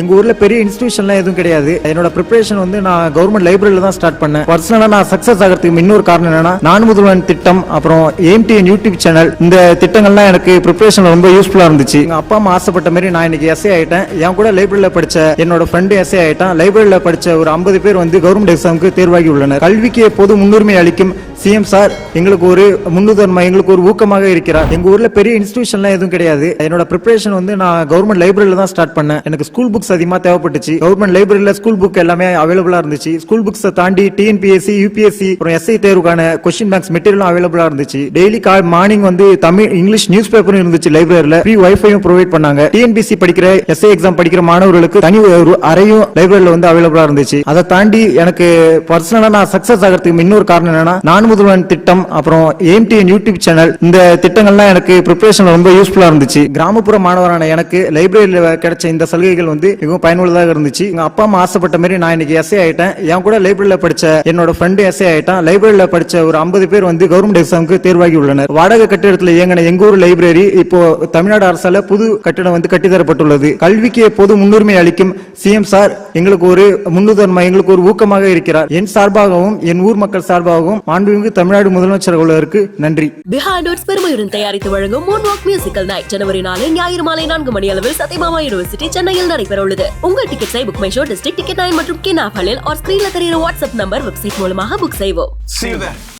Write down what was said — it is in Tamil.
எங்க ஊர்ல பெரிய இன்ஸ்டிடியூஷன்லாம் எதுவும் கிடையாது. என்னோட ப்ரிப்பரேஷன் வந்து நான் கவர்மெண்ட் லைப்ரரியில தான் ஸ்டார்ட் பண்ணேன். பர்சனலா நான் சக்சஸ் ஆகிறதுக்கு இன்னொரு காரணம் என்னன்னா, நான் முதல்வன் திட்டம், அப்புறம் AMTN யூடியூப் சேனல், இந்த திட்டங்கள்லாம் எனக்கு ப்ரிப்பரேஷன் ரொம்ப யூஸ்ஃபுல்லா இருந்துச்சு. எங்க அப்பா அம்மா ஆசைப்பட்ட மாதிரி நான் இன்னைக்கு எஸ்ஏ ஆயிட்டேன். என் கூட லைப்ரரியில படிச்ச என்னோட ஃப்ரெண்டு எஸ்ஏ ஆயிட்டான். லைப்ரரியில படிச்ச ஒரு 50 பேர் வந்து கவர்மெண்ட் எக்ஸாமுக்கு தேர்வாகி உள்ளனர். கல்விக்கு எப்போது முன்னுரிமை அளிக்கும் சிஎம் சார் எங்களுக்கு ஒரு முன்னுதாரணமா, எங்களுக்கு ஒரு ஊக்கமாக இருக்கிறார். எங்க ஊர்ல பெரிய இன்ஸ்டிடியூஷன்லாம் எதுவும் கிடையாது. என்னோட ப்ரிப்பரேஷன் வந்து நான் கவர்மெண்ட் லைப்ரரியில தான் ஸ்டார்ட் பண்ணேன். எனக்கு ஸ்கூல் புக்ஸ் அதிகமா தேவைப்பட்டுச்சு. கவர்மெண்ட் லைப்ரரியில ஸ்கூல் புக் எல்லாமே அவைலபிளா இருந்துச்சு. ஸ்கூல் புக்ஸ் தாண்டி TNPSC, UPSC, அப்புறம் SI தேர்வுக்கான கொஸ்டின் பேங்க்ஸ் மெட்டீரியலும் அவைலபிளா இருந்துச்சு. டெய்லி மார்னிங் வந்து தமிழ் இங்கிலீஷ் நியூஸ் பேப்பரும் இருந்துச்சு. லைப்ரரியில ஃப்ரீ வைஃபையும் ப்ரொவைட் பண்ணாங்க. TNPSC படிக்கிற SI எக்ஸாம் படிக்கிற மாணவர்களுக்கு தனி ஒரு அறையும் லைப்ரரியில வந்து அவைலபிளா இருந்துச்சு. அதை தாண்டி எனக்கு பர்சனலா நான் சக்சஸ் ஆகிறதுக்கு இன்னொரு காரணம் என்னன்னா, நான் முதல்வன் திட்டம், அப்புறம் AMTN யூடியூப் சேனல், இந்த திட்டங்கள்லாம் எனக்கு ப்ரிப்பரேஷன் ரொம்ப யூஸ்ஃபுல்லா இருந்துச்சு. கிராமப்புற மாணவரான எனக்கு லைப்ரரியில கிடைச்ச இந்த சலுகைகள் வந்து மிகவும் பயனுள்ளதாக இருந்துச்சு. எங்க அப்பா அம்மா ஆசைப்பட்ட மாதிரி நான் இன்னைக்கு எஸ்ஏ ஆயிட்டேன். என் கூட லைப்ரரியில படிச்ச என்னோட ஃப்ரெண்டு எஸ்ஏ ஆயிட்டான். லைப்ரரியில படிச்ச ஒரு 50 பேர் வந்து கவர்மெண்ட் எக்ஸாமுக்கு தேர்வாகி உள்ளனர். வாடகை கட்டிடத்தில் இயங்கின எங்க ஊர் லைப்ரரி இப்போ தமிழ்நாடு அரசால புது கட்டிடம் வந்து கட்டித்தரப்பட்டுள்ளது. கல்விக்கு எப்போது முன்னுரிமை அளிக்கும் சிஎம் சார் எங்களுக்கு ஒரு முன்னுதாரணமா, எங்களுக்கு ஒரு ஊக்கமாக இருக்கிறார். என் சார்பாகவும் என் ஊர் மக்கள் சார்பாகவும் மாண்புமிகு தமிழ்நாடு முதலமைச்சர் அவர்களுக்கு நன்றி. பிஹைண்ட் நோட்ஸ் பெருமையுடன் தயாரித்து வழங்கும் மூன்வாக் மியூசிக்கல் நைட் ஜனவரி 4 ஞாயிறு மாலை 4 மணி அளவில் சத்யபாமா யூனிவர்சிட்டி சென்னையில் நடைபெற உள்ளது. உங்கள் டிக்கெட்ஸை book my show, district ticket 9 மற்றும் கின் ஆப்களில் ஸ்கிரீன்ல தெரியுற வாட்ஸ்அப் நம்பர், வெப்சைட் மூலமாக புக் செய்வோம். See you there.